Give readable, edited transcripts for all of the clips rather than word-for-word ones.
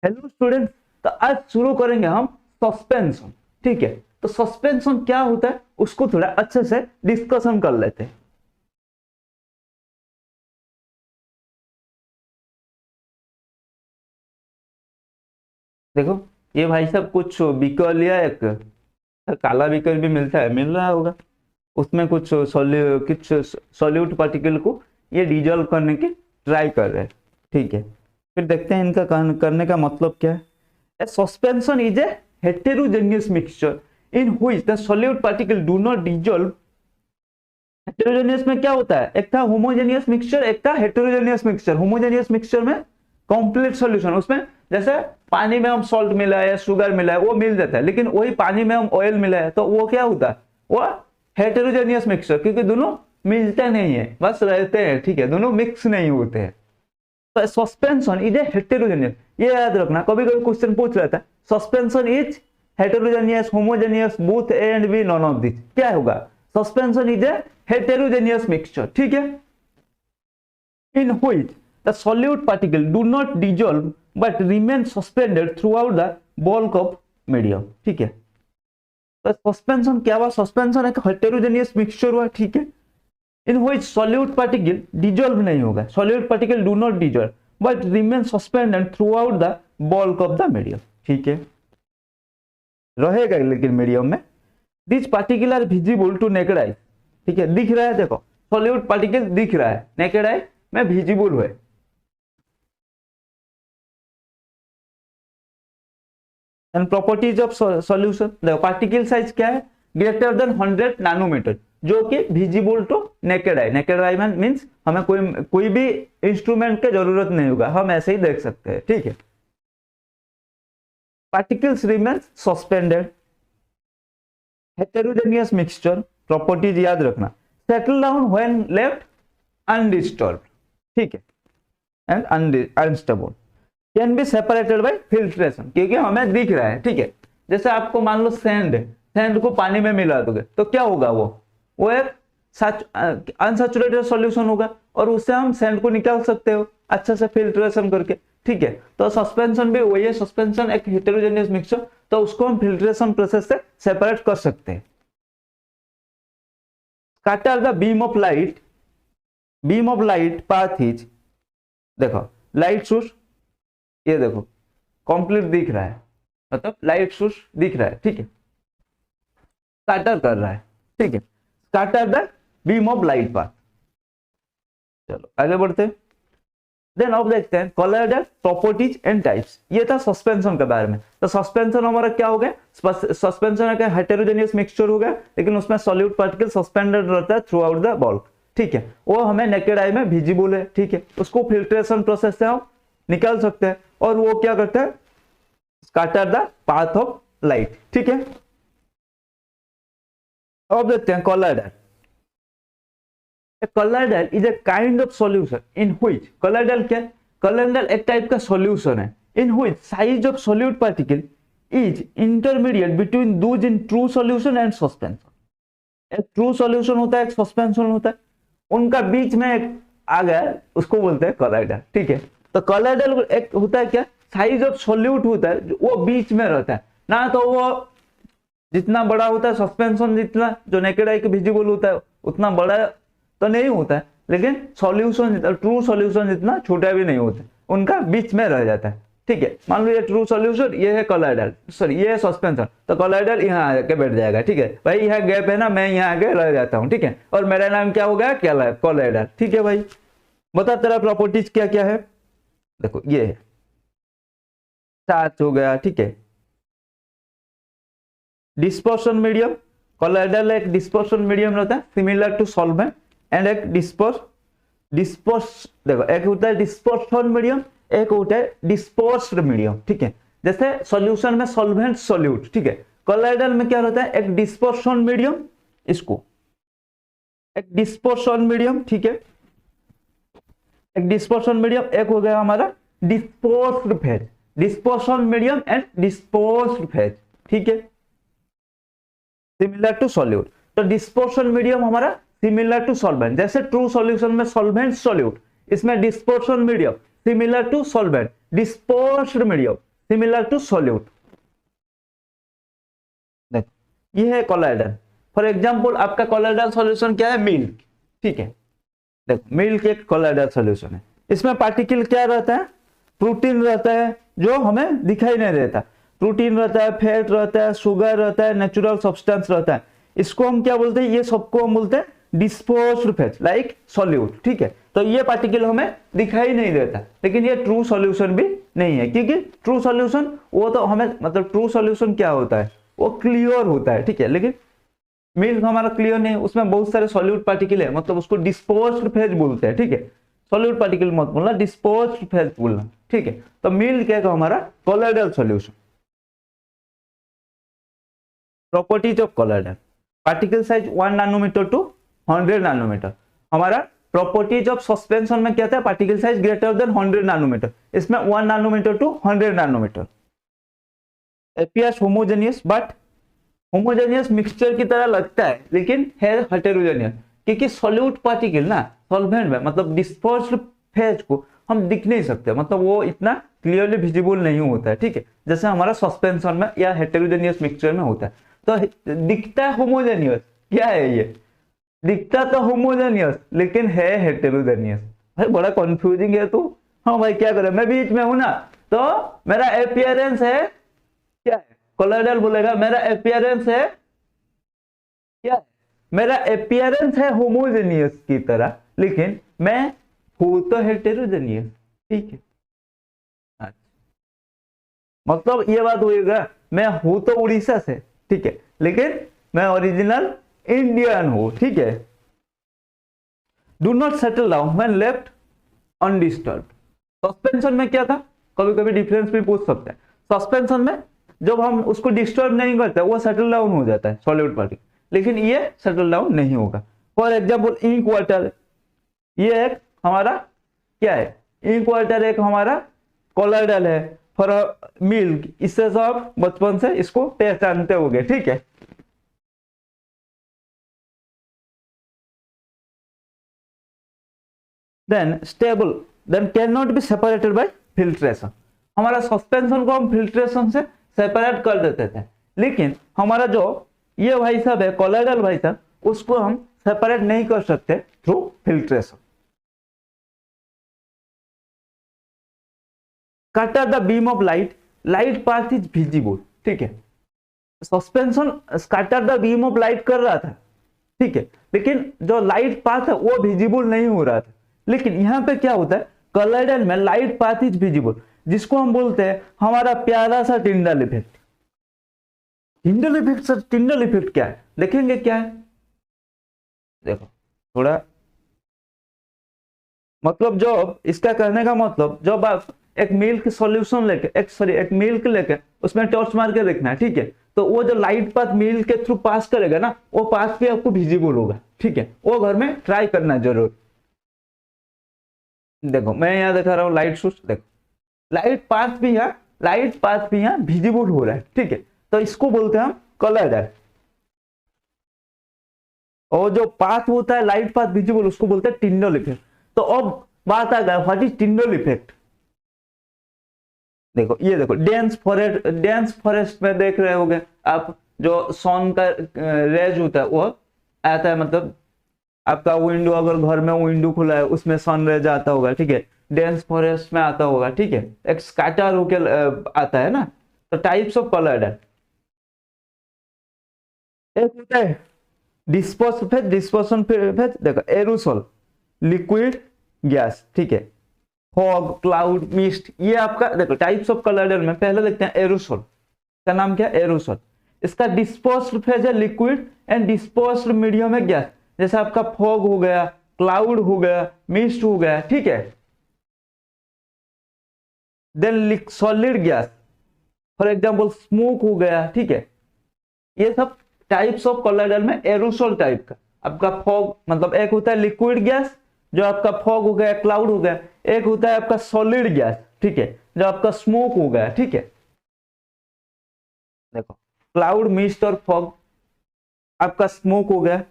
Hello students, तो आज शुरू करेंगे हम सस्पेंशन। ठीक है, तो सस्पेंशन क्या होता है उसको थोड़ा अच्छे से डिस्कशन कर लेते हैं। देखो, ये भाई साहब कुछ बीकर लिया, एक काला बीकर भी मिलता है, मिल रहा होगा। उसमें कुछ सॉल्यूट पार्टिकल को ये डिजोल्व करने की ट्राई कर रहे हैं। ठीक है, फिर देखते हैं इनका करने का मतलब क्या है। A suspension is a heterogeneous mixture in which the solute particle do not dissolve। Heterogeneous में क्या होता है, एक था होमोजेनियस मिक्सचर, एक था हेटेरोजेनियस मिक्सचर। होमोजेनियस मिक्सचर में कंप्लीट सॉल्यूशन, उसमें जैसे पानी में हम सॉल्ट मिला है, शुगर मिला है, वो मिल जाता है। लेकिन वही पानी में हम ऑयल मिला है तो वो क्या होता है, वो हेटेरोजेनियस मिक्सचर, क्योंकि दोनों मिलते नहीं है, बस रहते हैं। ठीक है, दोनों मिक्स नहीं होते हैं। तो सस्पेंशन इज ए हेटेरोजेनियस, ये याद रखना। कभी कभी क्वेश्चन पूछ रहा था suspension is heterogeneous, homogeneous, both A and B, none of this. क्या होगा, suspension is a heterogeneous mixture. ठीक है, in which the solute particle do not dissolve but remain suspended throughout the bulk of medium. ठीक है, तो suspension क्या हुआ, suspension एक हेटेरोजेनियस मिक्सचर हुआ। ठीक है, इन which solute particle dissolve नहीं होगा, solute particle do not dissolve but remain suspended throughout the bulk of the medium। ठीक है, रहेगा लेकिन मीडियम में। This particle are visible to naked eye. ठीक है, दिख रहा है, देखो सॉल्यूट पार्टिकल दिख रहा है, नेकेड आई में विजिबल है। एंड प्रॉपर्टीज ऑफ सॉल्यूशन, देखो पार्टिकल साइज क्या है, ग्रेटर देन 100 नैनोमीटर, जो कि visible to naked eye. Naked eye means हमें कोई भी इंस्ट्रूमेंट की जरूरत नहीं होगा, हम ऐसे ही देख सकते हैं। ठीक है, particles remain suspended, heterogeneous mixture, properties याद रखना। Settle down when left undisturbed. ठीक है, and unstable, can be separated by filtration, क्योंकि हमें दिख रहा है। ठीक है, जैसे आपको मान लो सैंड को पानी में मिला दोगे तो क्या होगा, वो एक अनसैचुरेटेड सॉल्यूशन होगा और उससे हम सैंड को निकाल सकते हो अच्छे से फिल्ट्रेशन करके। ठीक है, तो सस्पेंशन भी वही है, सस्पेंशन एक हेटेरोजेनियस मिक्सचर, तो उसको हम फिल्ट्रेशन प्रोसेस से सेपरेट कर सकते हैं। Scatter the beam of light path is, देखो लाइट सोर्स, ये देखो कंप्लीट दिख रहा है, मतलब लाइट सोर्स दिख रहा है। ठीक है, स्कैटर कर रहा है। ठीक है, scatter the beam of light path. चलो आगे बढ़ते हैं। देन अब देखते हैं कोलॉइडल प्रॉपर्टीज एंड टाइप्स। ये था सस्पेंशन के बारे में। तो सस्पेंशन हमारा क्या हो गया, सस्पेंशन एक हेटेरोजेनियस मिक्सचर हो गया, लेकिन उसमें सॉल्यूट पार्टिकल सस्पेंडेड रहता है थ्रू आउट द बल्क। ठीक है, वो हमें नेकेड आई में विजिबल है। ठीक है, उसको फिल्ट्रेशन प्रोसेस से हम निकाल सकते हैं, और वो क्या करते हैं, scatter the path of light. ठीक है, अब देखते हैं colloidal. Colloidal is a kind of solution in which, colloidal क्या, कोलॉइडल एक टाइप का सॉल्यूशन है in which size of solute particle is intermediate between those in true solution and suspension. एक ट्रू सॉल्यूशन होता है, एक सस्पेंशन होता है, उनका बीच में एक आ गया, उसको बोलते हैं कोलॉइडल। ठीक है, तो कोलॉइडल एक होता है क्या, साइज ऑफ सॉल्यूट होता है, वो बीच में रहता है ना, तो वो जितना बड़ा होता है सस्पेंशन, जितना जो नेकेड आई के विजिबल होता है उतना बड़ा तो नहीं होता है, लेकिन सॉल्यूशन ट्रू सॉल्यूशन जितना छोटा भी नहीं होता, उनका बीच में रह जाता है। ठीक है, मान लो ये ट्रू सॉल्यूशन, ये है कोलॉइडल, सॉरी ये है सस्पेंशन, तो कोलॉइडल यहाँ आके बैठ जाएगा। ठीक है भाई, यहाँ गैप है ना, मैं यहाँ आके रह जाता हूँ। ठीक है, और मेरा नाम क्या हो गया, क्या कोलॉइडल। ठीक है भाई, बता तेरा प्रॉपर्टीज क्या क्या है। देखो ये है चार्ज हो गया। ठीक है, डिस्पर्शन मीडियम, कोलॉइडल एक डिस्पर्शन मीडियम रहता है सिमिलर टू सॉल्वेंट, एंड एक डिस्पर्स देखो, एक होता है डिस्पर्शन मीडियम, एक होता है डिस्पर्स्ड मीडियम। ठीक है, जैसे सॉल्यूशन में सॉल्वेंट सॉल्यूट। ठीक है, कोलॉइडल में क्या रहता है, एक डिस्पर्शन मीडियम, इसको एक डिस्पर्शन मीडियम। ठीक है, एक डिस्पर्शन मीडियम, एक हो गया हमारा disposed phase, dispersion medium and disposed phase. ठीक है, सिमिलर टू सॉल्यूट, तो डिस्पर्शन मीडियम हमारा सिमिलर टू सॉल्वेंट, जैसे ट्रू सॉल्यूशन में सॉल्वेंट सॉल्यूट, इसमें dispersion medium similar to solvent, dispersed medium similar to solute. देखो ये है कोलाइडल। फॉर एग्जांपल आपका कोलाइडल सॉल्यूशन क्या है, मिल्क। ठीक है, देखो मिल्क एक कोलाइडल सॉल्यूशन है। इसमें पार्टिकल क्या रहता है, प्रोटीन रहता है जो हमें दिखाई नहीं देता। प्रोटीन रहता है, फैट रहता है, शुगर रहता है, नेचुरल सब्सटेंस रहता है। इसको हम क्या बोलते हैं, ये सबको हम बोलते हैं डिस्पोज्ड फेज लाइक सॉल्यूट। ठीक है, तो ये पार्टिकल हमें दिखाई नहीं देता, लेकिन ये ट्रू सॉल्यूशन भी नहीं है, क्योंकि ट्रू सॉल्यूशन वो तो हमें मतलब ट्रू सॉल्यूशन क्या होता है, वो क्लियर होता है। ठीक है, लेकिन मिल्क हमारा क्लियर नहीं, उसमें बहुत सारे सॉल्यूट पार्टिकल है, मतलब उसको डिस्पोज्ड फेज बोलते हैं। ठीक है, सॉल्यूट पार्टिकल मत बोलना, डिस्पोज्ड फेज बोलना। ठीक है, तो मिल्क क्या है हमारा colloidal solution. Properties of colloidal, particle size 1 nanometer to 100 nanometer. हमारा प्रॉपर्टीज ऑफ सस्पेंशन में क्या था, particle size greater than 100 nanometer, इसमें 1 nanometer to 100 nanometer. Appears homogeneous, but homogeneous mixture की तरह लगता है लेकिन है हेटेरोजेनियस, क्योंकि सॉल्यूट पार्टिकल ना सॉल्वेंट में मतलब डिस्पर्स्ड फेज को हम दिख नहीं सकते, मतलब वो इतना क्लियरली विजिबल नहीं होता है। ठीक है, जैसे हमारा सस्पेंशन में या हेटेरोजेनियस मिक्सचर में होता है। तो दिखता है होमोजेनियस, क्या है ये, दिखता तो होमोजेनियस लेकिन है हेटेरोजेनियस। भाई बड़ा कंफ्यूजिंग है तो। हाँ भाई क्या करें, मैं बीच में हूं ना, तो मेरा अपीयरेंस है क्या है, कोलाइडल बोलेगा मेरा अपीयरेंस है क्या है, मेरा अपीयरेंस है होमोजेनियस की तरह, लेकिन मैं हूं तो हेटेरोजेनियस। ठीक है, अच्छा, मतलब ये बात होएगा, मैं हूं तो उड़ीसा से, ठीक है, लेकिन मैं ओरिजिनल इंडियन हूं। ठीक है, do not settle down when left undisturb. Suspension में क्या था, कभी कभी डिफरेंस भी पूछ सकते हैं। सस्पेंशन में जब हम उसको डिस्टर्ब नहीं करते वो सेटल डाउन हो जाता है सॉलिड पार्टिकल, लेकिन ये सेटल डाउन नहीं होगा। फॉर एग्जाम्पल इंक वाटर, ये एक हमारा क्या है, इंक वाटर एक हमारा कोलाइडल है। फॉर मिल्क, इससे सब बचपन से इसको पहचानते हो गए। ठीक है, then stable, then can not be separated by filtration. हमारा सस्पेंशन को हम फिल्ट्रेशन से सेपरेट कर देते थे, लेकिन हमारा जो ये भाई साहब है कोलाइडल भाई साहब, उसको हम सेपरेट नहीं कर सकते through filtration. Scatter the beam of light, light path is visible. ठीक है, suspension scatter the beam of light कर रहा था, ठीक है, लेकिन जो लाइट पाथ है वो विजिबल नहीं हो रहा था। लेकिन यहाँ पे क्या होता है, कोलाइडल में लाइट पाथ इज विजिबल, जिसको हम बोलते हैं हमारा प्यारा सा Tyndall effect. Tyndall effect, sir Tyndall effect क्या है, देखेंगे क्या है। देखो थोड़ा मतलब जो इसका कहने का मतलब, जब आप एक मिल्क सॉल्यूशन लेके एक मिल्क लेके उसमें टॉर्च मार के देखना है, ठीक है, तो वो जो लाइट पाथ मिल्क के थ्रू पास करेगा ना, वो पाथ भी आपको विजिबल होगा। ठीक है, वो घर में ट्राई करना जरूर। देखो मैं यहाँ दिखा रहा हूँ लाइट सोर्स, देखो लाइट पाथ भी यहाँ विजिबल हो रहा है। ठीक है, तो इसको बोलते हैं हम कोलाइडल। और जो पाथ होता है लाइट पाथ विजिबल, उसको बोलते हैं टिंडल इफेक्ट। तो अब बात आ गया, व्हाट इज टिंडल इफेक्ट। देखो ये देखो, डेंस फॉरेस्ट में देख रहे होगे आप, जो सन का रेज होता है वो आता है, मतलब आपका विंडो, अगर घर में विंडो खुला है उसमें सन रेज आता होगा। ठीक है, डेंस फॉरेस्ट में आता होगा। ठीक है, एक स्कैटर होके आता है ना। तो टाइप्स ऑफ कोलाइडल, एक होता है डिस्पर्सन फेज, देखो एरोसोल, लिक्विड, गैस। ठीक है, फॉग, क्लाउड, मिस्ट, ये आपका देखो टाइप्स ऑफ कोलाइडल में पहले देखते हैं एरोसोल का नाम क्या है, एरोसोल। इसका डिस्पर्स्ड फेज है लिक्विड एंड डिस्पर्स्ड मीडियम है गैस। जैसे आपका फॉग हो गया, क्लाउड हो गया, मिस्ट हो गया। ठीक है, then solid gas, for example smoke हो गया। ठीक है, ये सब टाइप्स ऑफ कोलाइडल में एरोसोल टाइप का। आपका फॉग मतलब एक होता है लिक्विड गैस, जो आपका फॉग हो गया, क्लाउड हो गया। एक होता है आपका सॉलिड गैस, ठीक है, जो आपका स्मोक हो गया। ठीक है, देखो क्लाउड, मिस्ट और फॉग आपका स्मोक हो गया।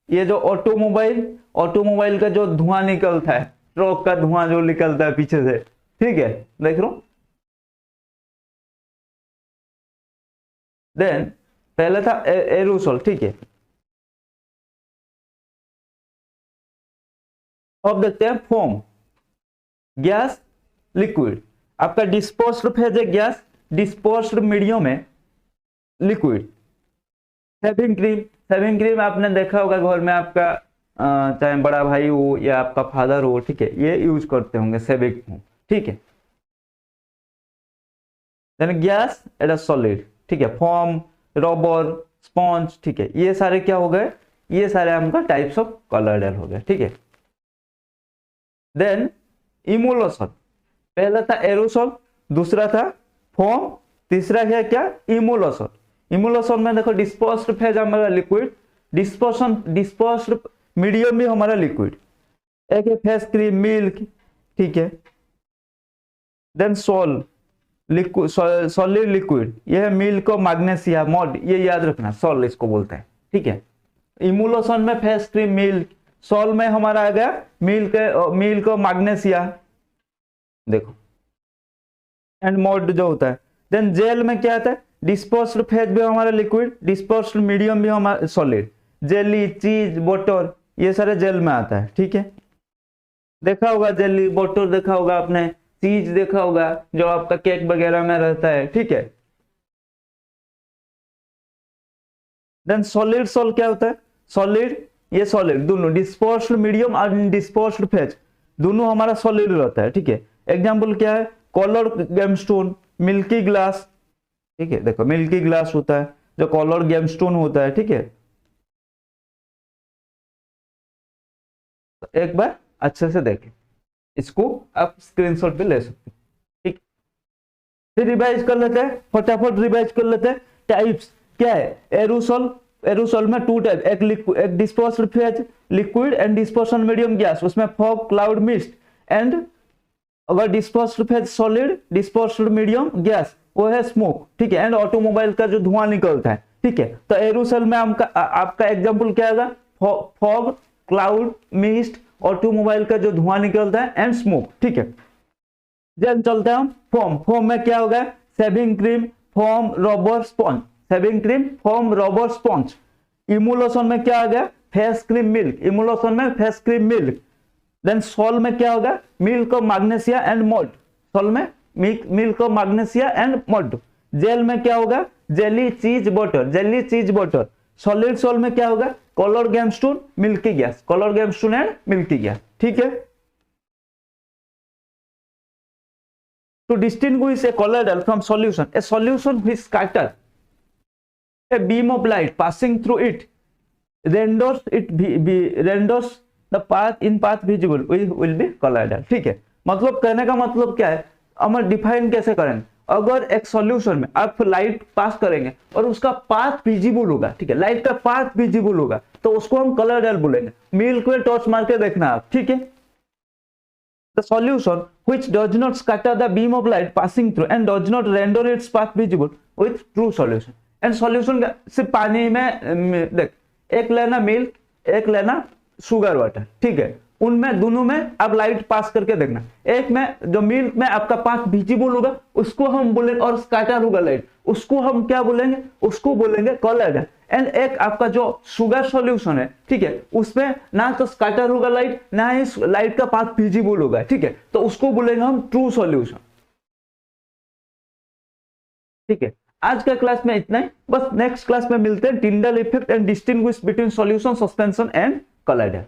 ये जो ऑटोमोबाइल का जो धुआं निकलता है, ट्रक का धुआं जो निकलता है पीछे से, ठीक है, देख लो देन पहले था एरोसोल, ठीक है। अब देखते हैं फोम, गैस, लिक्विड। आपका डिस्पोज्ड फेज है गैस, डिस्पोज्ड मीडियम है liquid. Shaving cream, shaving cream आपने देखा होगा घर में आपका चाहे बड़ा भाई हो या आपका फादर हो, ठीक है, ये यूज करते होंगे शेविंग क्रीम, ठीक है। देन गैस एट सॉलिड, ठीक है, फोम, रबर, स्पॉन्ज, ठीक है, ये सारे क्या हो गए, ये सारे आपका टाइप्स ऑफ कलर हो गए, ठीक है। देन इमोलोशन, पहला था एरोसोल, दूसरा था फोम, तीसरा है क्या, इमोलोशन। इमोलोशन में देखो डिस्पोज्ड फेज हमारा लिक्विड, डिस्पोज्ड मीडियम भी हमारा लिक्विड। एक है फेस क्रीम, मिल्क, ठीक है। देन सॉलिड लिक्विड, ये है मिल्क और मैग्नीशिया मॉड, ये याद रखना, सॉल इसको बोलते हैं, ठीक है। इमोलोशन में फेस क्रीम, मिल्क, सॉल में हमारा आ गया मिल्क और मैग्नीशिया, देखो, एंड मॉड जो होता है। देन जेल में क्या आता है, डिस्पोज्ड फेज भी हमारा लिक्विड, डिस्पोज्ड मीडियम भी हमारा सॉलिड, जेली, चीज, बटर, ये सारे जेल में आता है, ठीक है। देखा होगा जेली, बटर देखा होगा आपने, चीज देखा होगा जो आपका केक वगैरह में रहता है, ठीक है। देन सॉलिड सोल क्या होता है, सॉलिड, ये सॉलिड दोनों डिस्पोज्ड मीडियम और डिस्पोज्ड फेज दोनों हमारा सॉलिड रहता है, ठीक है। एग्जांपल क्या है, कॉलर गेमस्टोन, मिल्की ग्लास, ठीक है, देखो मिल्की ग्लास होता है जो कॉलर गेमस्टोन होता है, ठीक है। तो एक बार अच्छे से देखें, इसको आप स्क्रीनशॉट भी ले सकते हैं, ठीक। फिर रिवाइज कर लेते हैं, फटाफट रिवाइज कर लेते हैं। टाइप्स क्या है, एरोसोल, एरोसोल में टू टाइप, एक disposed phase liquid and disposed medium gas, उसमें फॉग, क्लाउड, मिस्ट। एंड अगर disposed phase solid, disposed medium gas, वो है स्मोक, ठीक है। एंड ऑटोमोबाइल का जो धुआं निकलता है, ठीक है। तो एरोसोल में आपका एग्जांपल क्या होगा, फॉग, क्लाउड, मिस्ट, ऑटोमोबाइल का जो धुआं निकलता है, एंड स्मोक, ठीक है। जब चलते हैं हम फोम, फोम में क्या होगा, shaving cream, foam, rubber, sponge, shaving cream, foam, rubber, sponge. Emulsion में क्या आ गया, फेस क्रीम, मिल्क, इमोलोशन में face cream, milk. Then sol में क्या होगा, मिल्क और मैग्नीशिया एंड मॉल्ट, सॉल में मिल्क और मैग्नीशिया एंड मॉल्ट। जेल में क्या होगा, jelly, cheese, butter, jelly, cheese, butter. Solid sol में क्या होगा, colour gemstone, milky gas, colour gemstone and milky gas, ठीक है। To distinguish a colloidal from solution, a solution which scatters a beam of light passing through it renders the path visible will be colloidal, ठीक है। मतलब कहने का मतलब क्या है, हम डिफाइन कैसे करेंगे, अगर एक सॉल्यूशन में आप लाइट पास करेंगे और उसका पाथ विजिबल होगा, ठीक है, लाइट का पाथ विजिबल होगा, तो उसको हम colloidal बोलेंगे। मिल्क में टॉर्च मार के देखना आप, ठीक है। The solution which does not scatter the beam of light passing through and does not render its path visible with true solution. And solution सिर्फ पानी में देख, एक लेना मिल्क, एक लेना शुगर वाटर, ठीक है। उनमें दोनों में आप लाइट पास करके देखना, एक में जो मिल्क में आपका पाथ विजिबल होगा उसको हम बोलेंगे, और स्कैटर होगा लाइट, उसको हम क्या बोलेंगे, उसको बोलेंगे कॉलर। एंड एक आपका जो शुगर सॉल्यूशन है, ठीक है, उसमें ना तो स्कैटर होगा लाइट, ना ही लाइट का पाथ विजिबल होगा, ठीक है, तो उसको बोलेंगे हम ट्रू सॉल्यूशन, ठीक है। आज का क्लास में इतना ही, बस नेक्स्ट क्लास में मिलते हैं, Tyndall effect and distinguish between solution, suspension and collar.